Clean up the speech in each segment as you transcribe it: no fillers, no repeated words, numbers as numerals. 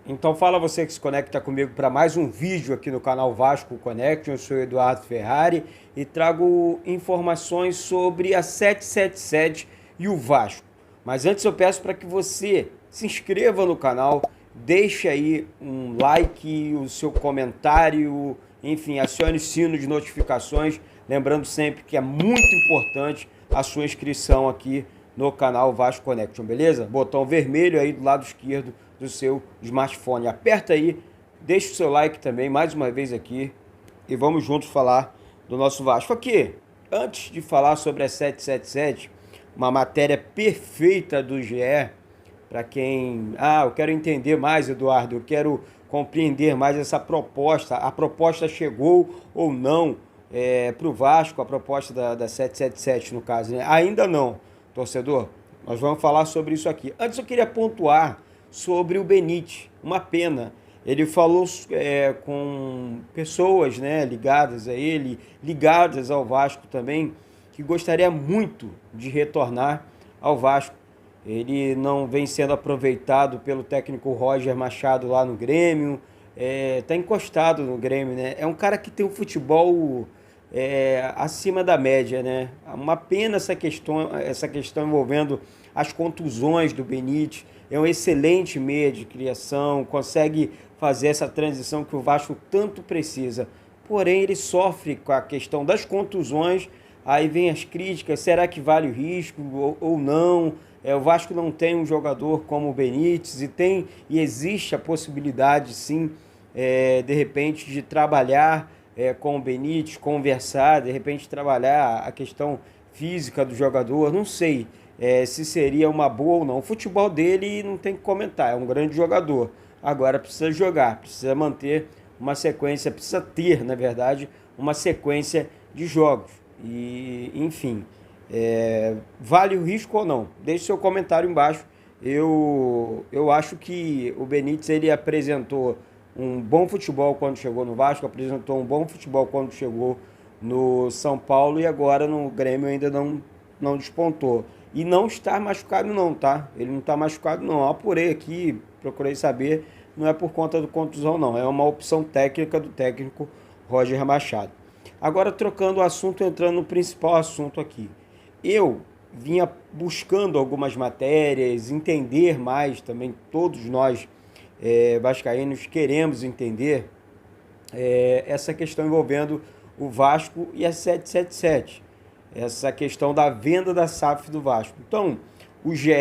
Então fala você que se conecta comigo para mais um vídeo aqui no canal Vasco Connection. Eu sou o Eduardo Ferrari e trago informações sobre a 777 e o Vasco. Mas antes eu peço para que você se inscreva no canal, deixe aí um like, o seu comentário, enfim, acione o sino de notificações, lembrando sempre que é muito importante a sua inscrição aqui no canal Vasco Connection, beleza? Botão vermelho aí do lado esquerdo do seu smartphone. Aperta aí, deixa o seu like também, mais uma vez aqui, e vamos juntos falar do nosso Vasco. Aqui, antes de falar sobre a 777, uma matéria perfeita do GE, para quem... eu quero entender mais, Eduardo, eu quero compreender mais essa proposta. A proposta chegou ou não para o Vasco, a proposta da 777 no caso, né? Ainda não, torcedor. Nós vamos falar sobre isso aqui. Antes eu queria pontuar sobre o Benítez, uma pena. Ele falou com pessoas, né, ligadas a ele, ligadas ao Vasco também, que gostaria muito de retornar ao Vasco. Ele não vem sendo aproveitado pelo técnico Roger Machado lá no Grêmio, tá encostado no Grêmio, né? É um cara que tem um futebol acima da média, né? Uma pena essa questão envolvendo as contusões do Benítez. É um excelente meia de criação, consegue fazer essa transição que o Vasco tanto precisa. Porém, ele sofre com a questão das contusões, aí vem as críticas, será que vale o risco ou não? O Vasco não tem um jogador como o Benítez e existe a possibilidade, sim, de repente, de trabalhar com o Benítez, conversar, de repente trabalhar a questão física do jogador, não sei se seria uma boa ou não. O futebol dele não tem que comentar, é um grande jogador. Agora precisa jogar, precisa manter uma sequência, precisa ter, na verdade, uma sequência de jogos. E, enfim, vale o risco ou não? Deixe seu comentário embaixo. Eu acho que o Benítez ele apresentou um bom futebol quando chegou no Vasco, apresentou um bom futebol quando chegou no São Paulo e agora no Grêmio ainda não despontou. E não está machucado não, tá? Ele não está machucado não. Eu apurei aqui, procurei saber, não é por conta do contusão não, é uma opção técnica do técnico Roger Machado. Agora trocando o assunto, entrando no principal assunto aqui. Eu vinha buscando algumas matérias, entender mais também, todos nós vascaínos queremos entender essa questão envolvendo o Vasco e a 777, essa questão da venda da SAF do Vasco. Então, o GE,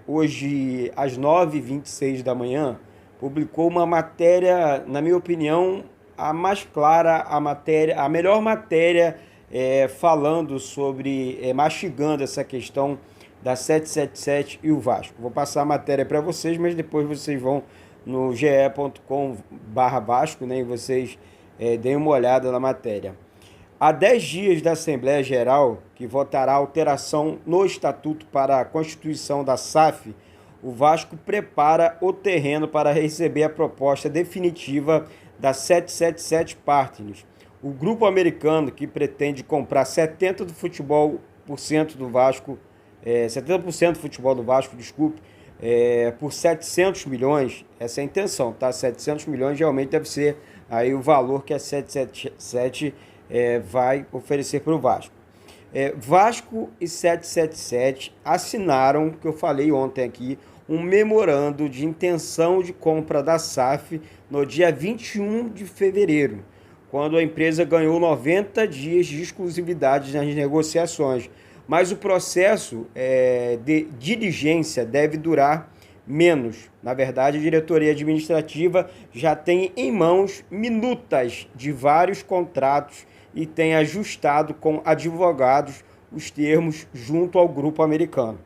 hoje às 9h26 da manhã, publicou uma matéria, na minha opinião, a mais clara, a melhor matéria falando sobre, mastigando essa questão da 777 e o Vasco. Vou passar a matéria para vocês, mas depois vocês vão no ge.com/Vasco, né, e vocês deem uma olhada na matéria. Há 10 dias da Assembleia Geral, que votará alteração no Estatuto para a Constituição da SAF, o Vasco prepara o terreno para receber a proposta definitiva da 777 Partners. O grupo americano que pretende comprar 70% do Vasco, 70% do futebol do Vasco, desculpe, por 700 milhões, essa é a intenção, tá? 700 milhões realmente deve ser aí o valor que a 777 vai oferecer para o Vasco. Vasco e 777 assinaram, que eu falei ontem aqui, um memorando de intenção de compra da SAF no dia 21 de fevereiro, quando a empresa ganhou 90 dias de exclusividade nas negociações. Mas o processo de diligência deve durar menos. Na verdade, a diretoria administrativa já tem em mãos minutas de vários contratos e tem ajustado com advogados os termos junto ao grupo americano.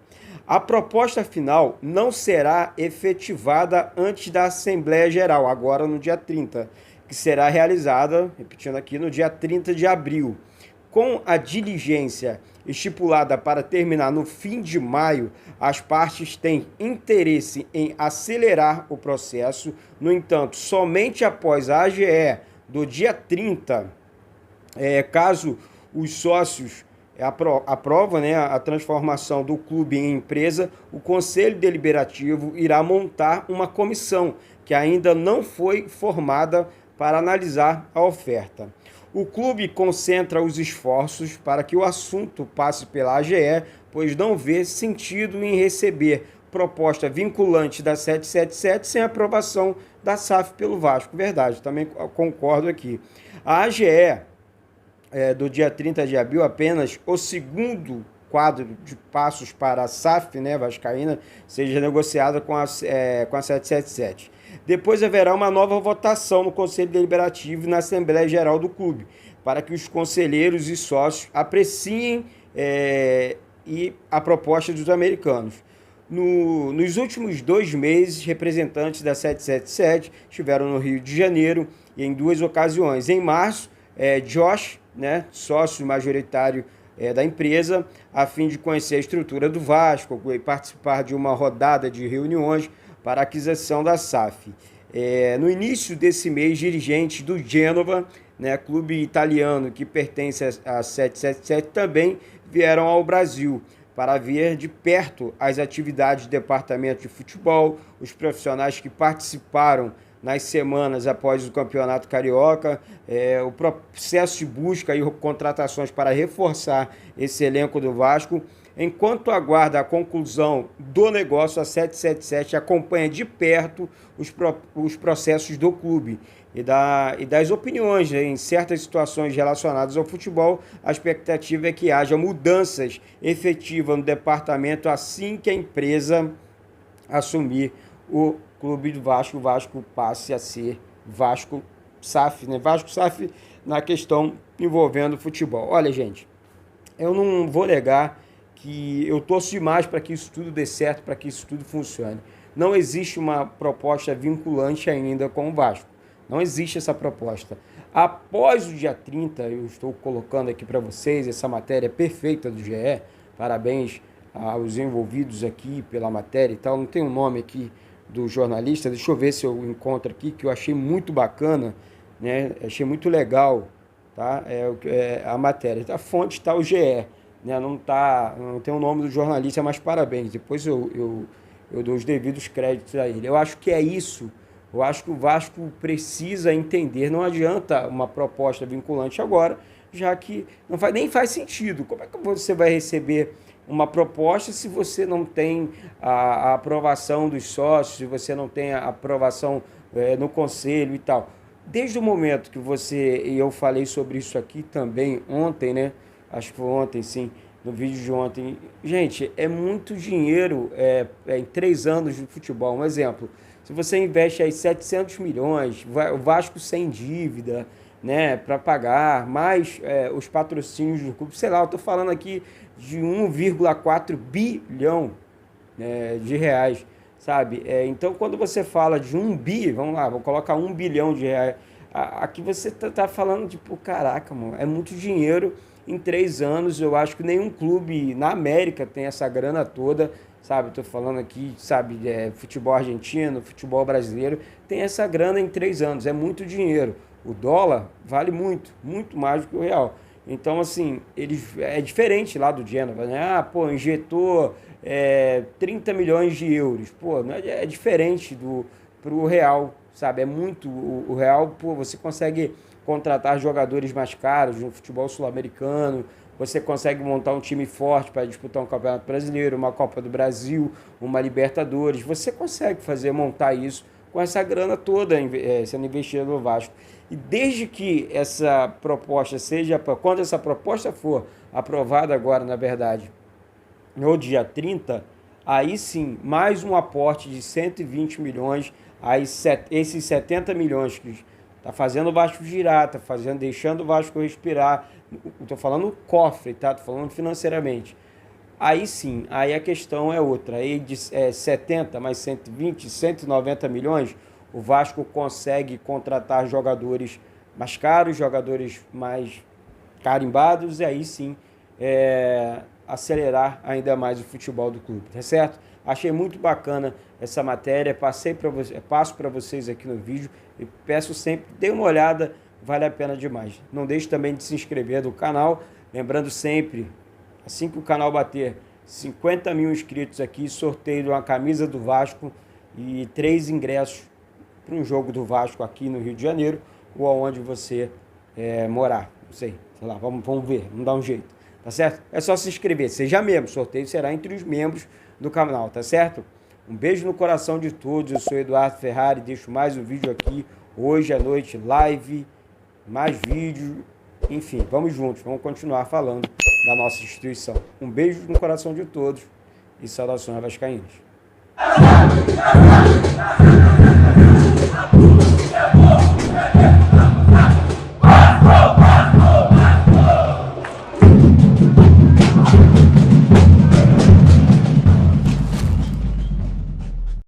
A proposta final não será efetivada antes da Assembleia Geral, agora no dia 30, que será realizada, repetindo aqui, no dia 30 de abril. Com a diligência estipulada para terminar no fim de maio, as partes têm interesse em acelerar o processo. No entanto, somente após a AGE do dia 30, caso os sócios aprova, né, a transformação do clube em empresa, o Conselho Deliberativo irá montar uma comissão que ainda não foi formada para analisar a oferta. O clube concentra os esforços para que o assunto passe pela AGE, pois não vê sentido em receber proposta vinculante da 777 sem aprovação da SAF pelo Vasco. Verdade, também concordo aqui. A AGE, do dia 30 de abril, apenas o segundo quadro de passos para a SAF, né, vascaína, seja negociada com a 777. Depois haverá uma nova votação no Conselho Deliberativo e na Assembleia Geral do clube, para que os conselheiros e sócios apreciem e a proposta dos americanos. Nos últimos 2 meses, representantes da 777 estiveram no Rio de Janeiro e em 2 ocasiões. Em março, Josh, né, sócio majoritário da empresa, a fim de conhecer a estrutura do Vasco e participar de uma rodada de reuniões para a aquisição da SAF. No início desse mês, dirigentes do Gênova, né, clube italiano que pertence à 777, também vieram ao Brasil para ver de perto as atividades do departamento de futebol, os profissionais que participaram nas semanas após o Campeonato Carioca, o processo de busca e contratações para reforçar esse elenco do Vasco. Enquanto aguarda a conclusão do negócio, a 777 acompanha de perto os processos do clube e das opiniões, né, em certas situações relacionadas ao futebol. A expectativa é que haja mudanças efetivas no departamento assim que a empresa assumir o clube do Vasco, o Vasco passe a ser Vasco SAF, né? Vasco SAF na questão envolvendo futebol. Olha, gente, eu não vou negar que eu torço demais para que isso tudo dê certo, para que isso tudo funcione. Não existe uma proposta vinculante ainda com o Vasco. Não existe essa proposta. Após o dia 30, eu estou colocando aqui para vocês essa matéria perfeita do GE. Parabéns aos envolvidos aqui pela matéria e tal. Não tem um nome aqui do jornalista. Deixa eu ver se eu encontro aqui, que eu achei muito bacana, né? Achei muito legal, tá? A matéria. A fonte está o GE. Né? Não tem o nome do jornalista, mas parabéns. Depois eu dou os devidos créditos a ele. Eu acho que é isso. Eu acho que o Vasco precisa entender. Não adianta uma proposta vinculante agora, já que nem faz sentido. Como é que você vai receber uma proposta se você não tem a aprovação dos sócios, se você não tem a aprovação no conselho e tal? Desde o momento que e eu falei sobre isso aqui também ontem, né? Acho que foi ontem, sim, no vídeo de ontem. Gente, é muito dinheiro em 3 anos de futebol. Um exemplo, se você investe aí 700 milhões, o Vasco sem dívida, né, para pagar, mais os patrocínios do clube, sei lá, eu estou falando aqui de 1,4 bilhão de reais, sabe? Então, quando você fala de 1 bi, vamos lá, vou colocar 1 bilhão de reais, aqui você tá falando, tipo, caraca, mano, é muito dinheiro em 3 anos. Eu acho que nenhum clube na América tem essa grana toda, sabe? Estou falando aqui, sabe, futebol argentino, futebol brasileiro, tem essa grana em 3 anos, é muito dinheiro. O dólar vale muito, muito mais do que o real. Então, assim, é diferente lá do Gênova, né? Injetou 30 milhões de euros. Pô, é diferente pro real, sabe? É muito, o real, você consegue contratar jogadores mais caros no futebol sul-americano, você consegue montar um time forte para disputar um Campeonato Brasileiro, uma Copa do Brasil, uma Libertadores. Você consegue montar isso com essa grana toda sendo investida no Vasco. E desde que essa proposta quando essa proposta for aprovada agora, na verdade, no dia 30, aí sim, mais um aporte de 120 milhões, aí esses 70 milhões que está fazendo o Vasco girar, deixando o Vasco respirar. Estou falando cofre, tá? Estou falando financeiramente. Aí sim, aí a questão é outra. Aí de 70 mais 120, 190 milhões, o Vasco consegue contratar jogadores mais caros, jogadores mais carimbados, e aí sim acelerar ainda mais o futebol do clube, tá certo? Achei muito bacana essa matéria, passo para vocês aqui no vídeo e peço sempre, dê uma olhada, vale a pena demais. Não deixe também de se inscrever no canal, lembrando sempre, Assim que o canal bater 50 mil inscritos aqui, sorteio de uma camisa do Vasco e 3 ingressos para um jogo do Vasco aqui no Rio de Janeiro ou aonde você morar. Não sei lá, vamos ver, vamos dar um jeito, tá certo? É só se inscrever, seja membro, o sorteio será entre os membros do canal, tá certo? Um beijo no coração de todos, eu sou Eduardo Ferrari, deixo mais um vídeo aqui, hoje à noite, live, mais vídeo, enfim, vamos juntos, vamos continuar falando da nossa instituição. Um beijo no coração de todos e saudações vascaínas.